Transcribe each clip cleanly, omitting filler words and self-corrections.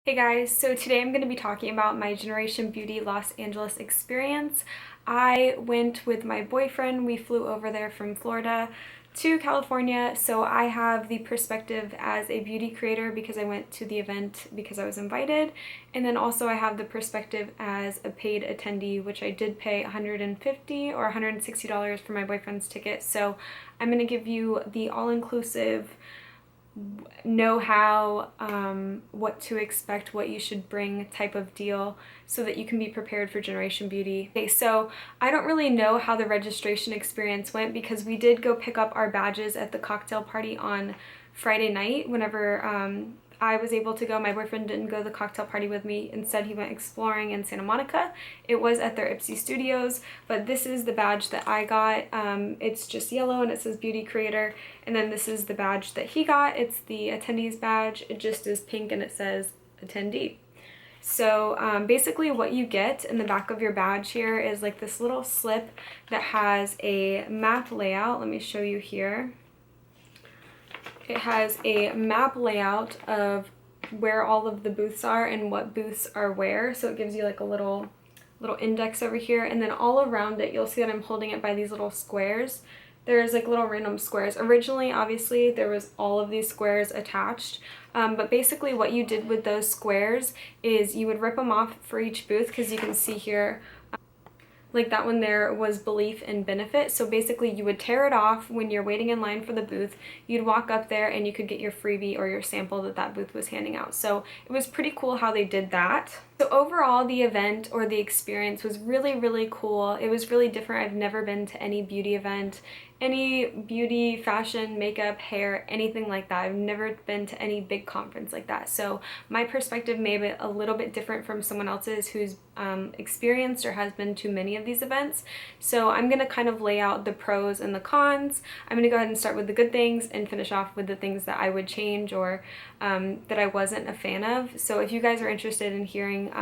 Hey guys, so today I'm going to be talking about my Generation Beauty Los Angeles experience. I went with my boyfriend. We flew over there from Florida to California, so I have the perspective as a beauty creator because I went to the event because I was invited, and then also I have the perspective as a paid attendee, which I did pay $150 or $160 for my boyfriend's ticket. So I'm going to give you the all-inclusive know-how, what to expect, what you should bring type of deal so that you can be prepared for Generation Beauty. Okay, so I don't really know how the registration experience went because we did go pick up our badges at the cocktail party on Friday night whenever I was able to go. My boyfriend didn't go to the cocktail party with me. Instead, he went exploring in Santa Monica. It was at their Ipsy Studios, but this is the badge that I got. It's just yellow and it says Beauty Creator. And then this is the badge that he got. It's the attendee's badge. It just is pink and it says attendee. So basically what you get in the back of your badge here is like this little slip that has a map layout. Let me show you here. It has a map layout of where all of the booths are and what booths are where. So it gives you like a little index over here, and then all around it you'll see that I'm holding it by these little squares. There's like little random squares. Originally, obviously, there was all of these squares attached, but basically what you did with those squares is you would rip them off for each booth, because you can see here like that one there was belief and benefit. So basically you would tear it off when you're waiting in line for the booth. You'd walk up there and you could get your freebie or your sample that that booth was handing out. So it was pretty cool how they did that. So overall, the event or the experience was really, really cool. It was really different. I've never been to any beauty event, any beauty, fashion, makeup, hair, anything like that. I've never been to any big conference like that. So my perspective may be a little bit different from someone else's who's experienced or has been to many of these events. So I'm going to kind of lay out the pros and the cons. I'm going to go ahead and start with the good things and finish off with the things that I would change or that I wasn't a fan of. So if you guys are interested in hearing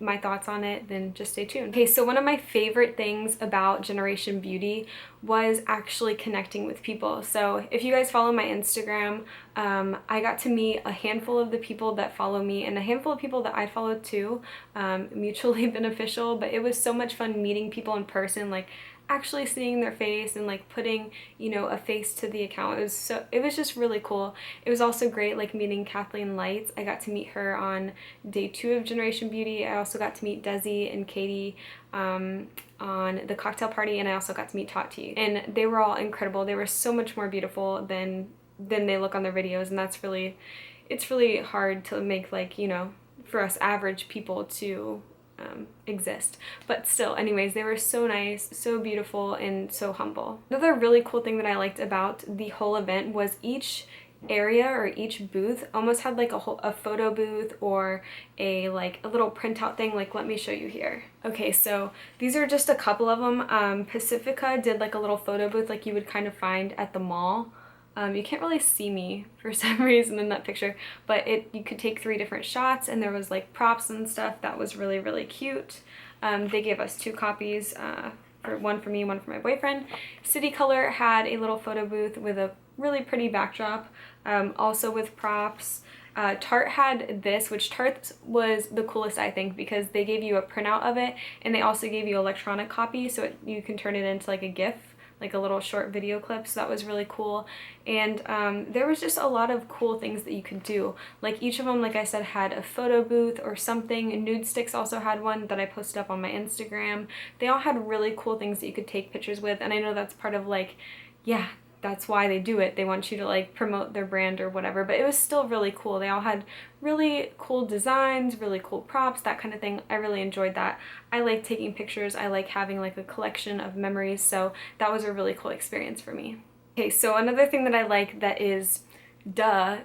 my thoughts on it, then just stay tuned. Okay, so one of my favorite things about Generation Beauty was actually connecting with people. So if you guys follow my Instagram, I got to meet a handful of the people that follow me and a handful of people that I followed too, mutually beneficial, but it was so much fun meeting people in person, like actually seeing their face and like putting, you know, a face to the account. It was just really cool. It was also great like meeting Kathleen Lights. I got to meet her on day 2 of Generation Beauty. I also got to meet Desi and Katie on the cocktail party, and I also got to meet Tati, and they were all incredible. They were so much more beautiful than they look on their videos, and it's really hard to make, like, you know, for us average people to exist. But still, anyways, they were so nice, so beautiful, and so humble. Another really cool thing that I liked about the whole event was each area or each booth almost had like a photo booth or a little printout thing. Like, let me show you here. Okay, so these are just a couple of them. Pacifica did like a little photo booth like you would kind of find at the mall. You can't really see me for some reason in that picture, but you could take 3 different shots, and there was like props and stuff. That was really, really cute. They gave us 2 copies, one for me, one for my boyfriend. City Color had a little photo booth with a really pretty backdrop, also with props. Tarte had this, which Tarte was the coolest, I think, because they gave you a printout of it, and they also gave you electronic copy, so you can turn it into like a GIF, like a little short video clip. So that was really cool. And there was just a lot of cool things that you could do. Like each of them, like I said, had a photo booth or something. Nude Sticks also had one that I posted up on my Instagram. They all had really cool things that you could take pictures with, and I know that's part of like, yeah, that's why they do it. They want you to like promote their brand or whatever, but it was still really cool. They all had really cool designs, really cool props, that kind of thing. I really enjoyed that. I like taking pictures. I like having like a collection of memories, so that was a really cool experience for me. Okay, so another thing that I like that is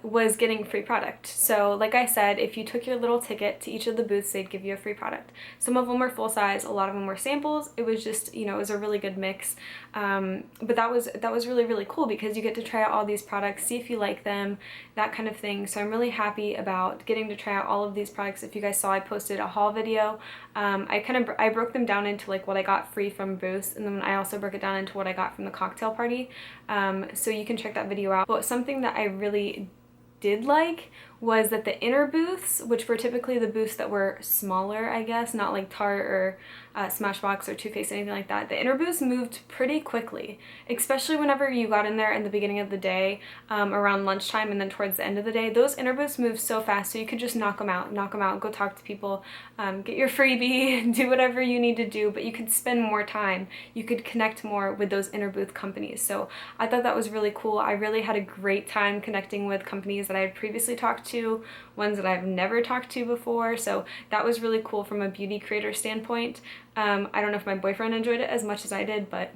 was getting free product. So like I said, if you took your little ticket to each of the booths, they'd give you a free product. Some of them were full size, a lot of them were samples. It was just, you know, it was a really good mix. But that was really, really cool because you get to try out all these products, see if you like them, that kind of thing. So I'm really happy about getting to try out all of these products. If you guys saw, I posted a haul video. I broke them down into like what I got free from booths, and then I also broke it down into what I got from the cocktail party. So you can check that video out. But something that I really did like was that the inner booths, which were typically the booths that were smaller, I guess, not like Tarte or Smashbox or Too Faced, anything like that, the inner booths moved pretty quickly, especially whenever you got in there in the beginning of the day, around lunchtime and then towards the end of the day. Those inner booths moved so fast, so you could just knock them out, go talk to people, get your freebie, do whatever you need to do, but you could spend more time. You could connect more with those inner booth companies. So I thought that was really cool. I really had a great time connecting with companies that I had previously talked to, ones that I've never talked to before. So that was really cool from a beauty creator standpoint. I don't know if my boyfriend enjoyed it as much as I did, but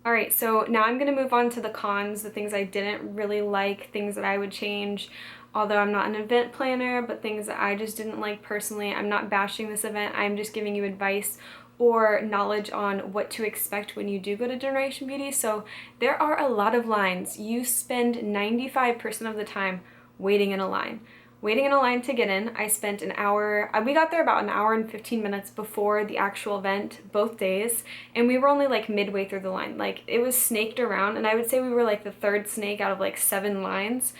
alright, so now I'm going to move on to the cons, the things I didn't really like, things that I would change. Although I'm not an event planner, but things that I just didn't like personally. I'm not bashing this event, I'm just giving you advice or knowledge on what to expect when you do go to Generation Beauty. So there are a lot of lines. You spend 95% of the time waiting in a line. Waiting in a line to get in. I spent an hour, we got there about an hour and 15 minutes before the actual event, both days, and we were only like midway through the line. Like, it was snaked around, and I would say we were like the third snake out of like 7 lines.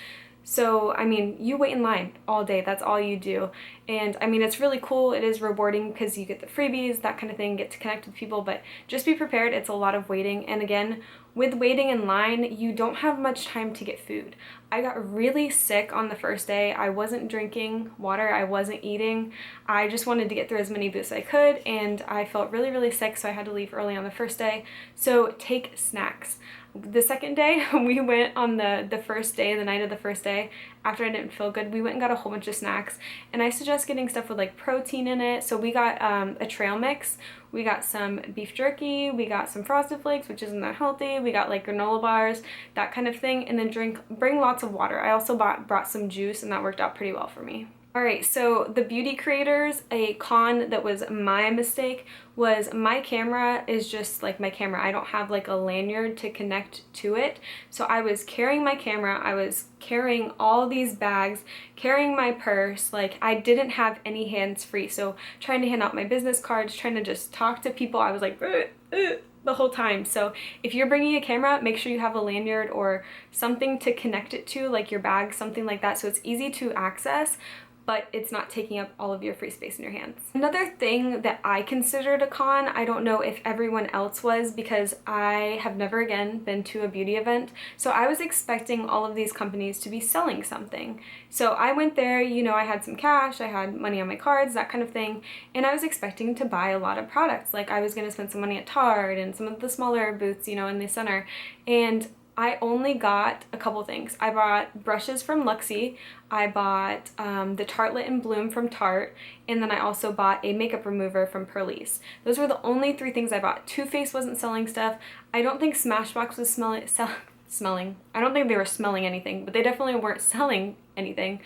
So, I mean, you wait in line all day, that's all you do. And I mean, it's really cool, it is rewarding because you get the freebies, that kind of thing, get to connect with people, but just be prepared, it's a lot of waiting. And again, with waiting in line, you don't have much time to get food. I got really sick on the first day. I wasn't drinking water, I wasn't eating. I just wanted to get through as many booths as I could, and I felt really, really sick, so I had to leave early on the first day. So take snacks. The second day, we went on the first day, the night of the first day, after I didn't feel good, we went and got a whole bunch of snacks, and I suggest getting stuff with like protein in it. So we got a trail mix, we got some beef jerky, we got some Frosted Flakes, which isn't that healthy, we got like granola bars, that kind of thing, and then bring lots of water. I also brought some juice, and that worked out pretty well for me. Alright, so the beauty creators, a con that was my mistake was my camera is just like my camera. I don't have like a lanyard to connect to it. So I was carrying my camera, I was carrying all these bags, carrying my purse, like I didn't have any hands free. So trying to hand out my business cards, trying to just talk to people, I was like the whole time. So if you're bringing a camera, make sure you have a lanyard or something to connect it to, like your bag, something like that, so it's easy to access, but it's not taking up all of your free space in your hands. Another thing that I considered a con, I don't know if everyone else was, because I have never again been to a beauty event, so I was expecting all of these companies to be selling something. So I went there, you know, I had some cash, I had money on my cards, that kind of thing, and I was expecting to buy a lot of products. Like, I was gonna spend some money at Tarte and some of the smaller booths, you know, in the center, and I only got a couple things. I bought brushes from Luxie, I bought the Tartelette in Bloom from Tarte, and then I also bought a makeup remover from Purlisse. Those were the only 3 things I bought. Too Faced wasn't selling stuff. I don't think Smashbox was smelling. I don't think they were smelling anything, but they definitely weren't selling anything.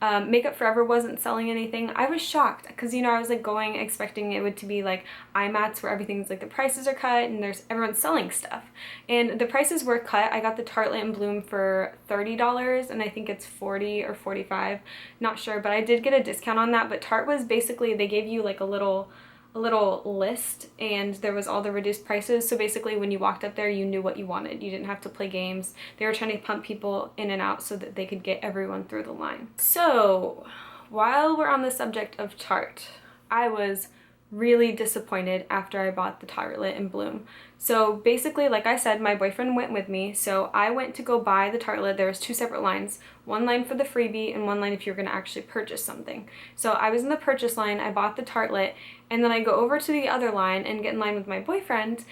Makeup Forever wasn't selling anything. I was shocked because, you know, I was like going expecting it would to be like IMATs where everything's like the prices are cut and everyone's selling stuff, and the prices were cut. I got the Tartelette in Bloom for $30, and I think it's $40 or $45, not sure, but I did get a discount on that. But Tarte was basically, they gave you like a little list, and there was all the reduced prices. So basically when you walked up there, you knew what you wanted. You didn't have to play games. They were trying to pump people in and out so that they could get everyone through the line. So while we're on the subject of Tarte, I was really disappointed after I bought the Tartelette in Bloom. So basically, like I said, my boyfriend went with me, so I went to go buy the Tartelette. There was 2 separate lines, one line for the freebie and one line if you're going to actually purchase something. So I was in the purchase line, I bought the Tartelette, and then I go over to the other line and get in line with my boyfriend,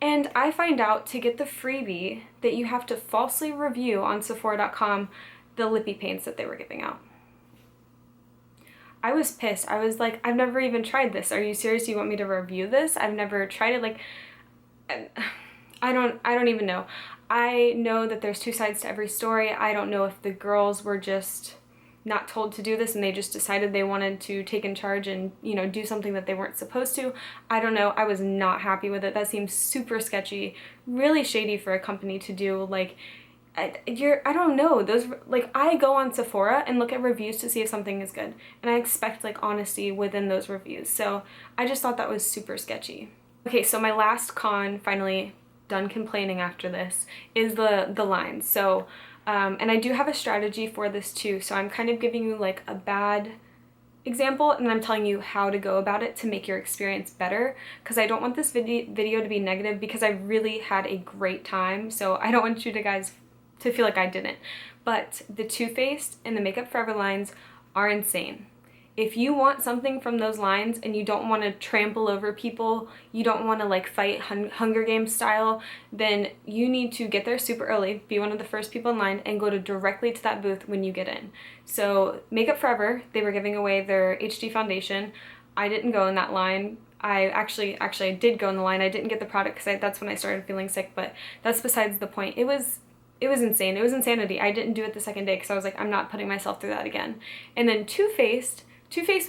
and I find out to get the freebie that you have to falsely review on Sephora.com the lippy paints that they were giving out. I was pissed. I was like, I've never even tried this. Are you serious? You want me to review this? I've never tried it. Like, I don't even know. I know that there's 2 sides to every story. I don't know if the girls were just not told to do this and they just decided they wanted to take in charge and, you know, do something that they weren't supposed to. I don't know. I was not happy with it. That seems super sketchy, really shady for a company to do. Like, I don't know, those, like, I go on Sephora and look at reviews to see if something is good, and I expect like honesty within those reviews, so I just thought that was super sketchy. Okay, so my last con, finally done complaining after this, is the lines. So And I do have a strategy for this too, so I'm kind of giving you like a bad example and then I'm telling you how to go about it to make your experience better, because I don't want this video to be negative, because I really had a great time, so I don't want you guys to feel like I didn't. But the Too Faced and the Makeup Forever lines are insane. If you want something from those lines and you don't want to trample over people, you don't want to like fight Hunger Games style, then you need to get there super early, be one of the first people in line, and go directly to that booth when you get in. So Makeup Forever, they were giving away their HD foundation. I didn't go in that line. I actually did go in the line. I didn't get the product because that's when I started feeling sick, but that's besides the point. It was insane. It was insanity. I didn't do it the second day because I was like, I'm not putting myself through that again. And then Too Faced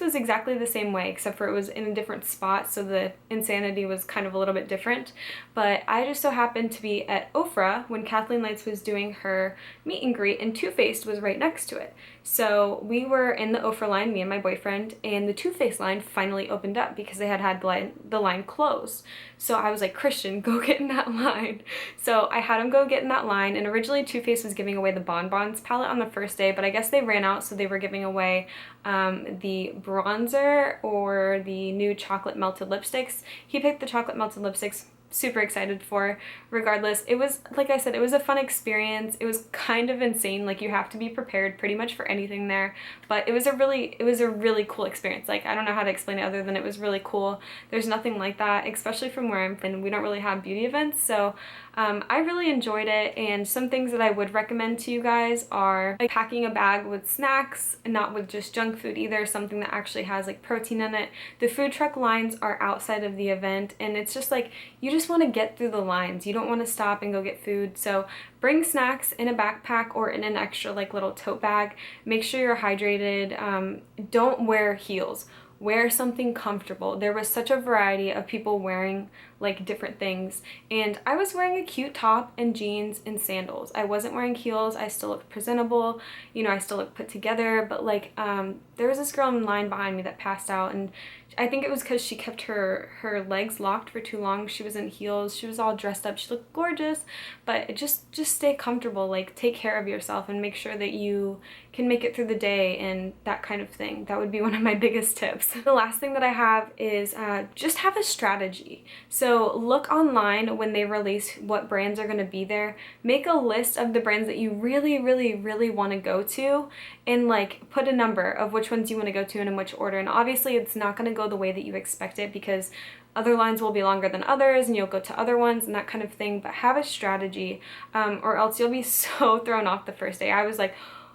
was exactly the same way, except for it was in a different spot, so the insanity was kind of a little bit different. But I just so happened to be at Ofra when Kathleen Lights was doing her meet and greet, and Too Faced was right next to it. So we were in the Ofra line, me and my boyfriend, and the Too Faced line finally opened up because they had the line closed. So I was like, Christian, go get in that line. So I had him go get in that line, and originally Too Faced was giving away the Bonbons palette on the first day, but I guess they ran out, so they were giving away the bronzer or the new chocolate melted lipsticks. He picked the chocolate melted lipsticks. Super excited for. Regardless, it was, like I said, it was a fun experience. It was kind of insane. Like, you have to be prepared pretty much for anything there, but it was a really cool experience. Like, I don't know how to explain it other than it was really cool. There's nothing like that, especially from where I'm from. We don't really have beauty events, so I really enjoyed it. And some things that I would recommend to you guys are like packing a bag with snacks and not with just junk food either, something that actually has like protein in it. The food truck lines are outside of the event, and it's just like, you just want to get through the lines. You don't want to stop and go get food. So bring snacks in a backpack or in an extra like little tote bag. Make sure you're hydrated. Don't wear heels. Wear something comfortable. There was such a variety of people wearing like different things, and I was wearing a cute top and jeans and sandals. I wasn't wearing heels. I still looked presentable, you know, I still looked put together, but like there was this girl in line behind me that passed out, and I think it was because she kept her legs locked for too long. She was in heels. She was all dressed up. She looked gorgeous, but just stay comfortable. Like, take care of yourself and make sure that you can make it through the day and that kind of thing. That would be one of my biggest tips. The last thing that I have is just have a strategy. So look online when they release what brands are going to be there. Make a list of the brands that you really want to go to, and like put a number of which ones you want to go to and in which order. And obviously it's not going to go the way that you expect it, because other lines will be longer than others and you'll go to other ones and that kind of thing. But have a strategy, or else you'll be so thrown off the first day. I was like,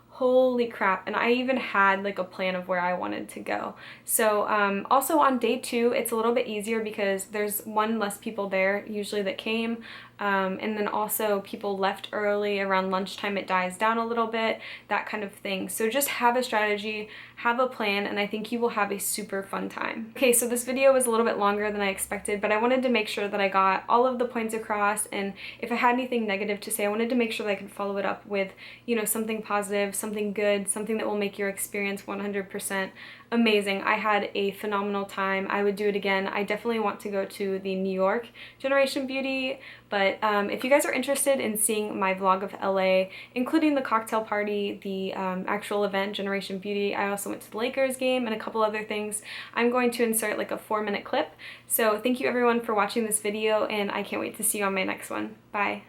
holy crap. And I even had like a plan of where I wanted to go. So also on day 2, it's a little bit easier because there's one less people there usually that came. And then also people left early. Around lunchtime it dies down a little bit, that kind of thing. So just have a strategy, have a plan, and I think you will have a super fun time. Okay, so this video was a little bit longer than I expected, but I wanted to make sure that I got all of the points across, and if I had anything negative to say, I wanted to make sure that I could follow it up with, you know, something positive, something good, something that will make your experience 100% amazing. I had a phenomenal time. I would do it again. I definitely want to go to the New York Generation Beauty, but if you guys are interested in seeing my vlog of LA, including the cocktail party, the actual event, Generation Beauty, I also went to the Lakers game and a couple other things, I'm going to insert like a 4-minute clip. So thank you everyone for watching this video, and I can't wait to see you on my next one. Bye.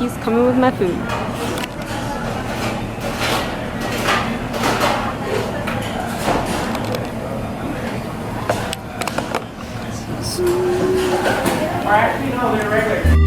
he's coming with my food. Alright, you know, they're regular.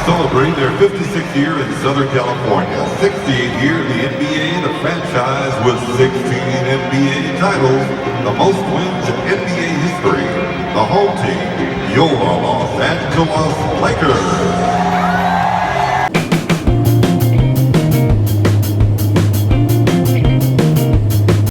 Celebrating their 56th year in Southern California, 68th year in the NBA, the franchise with 16 NBA titles, the most wins in NBA history. The home team, your Los Angeles Lakers.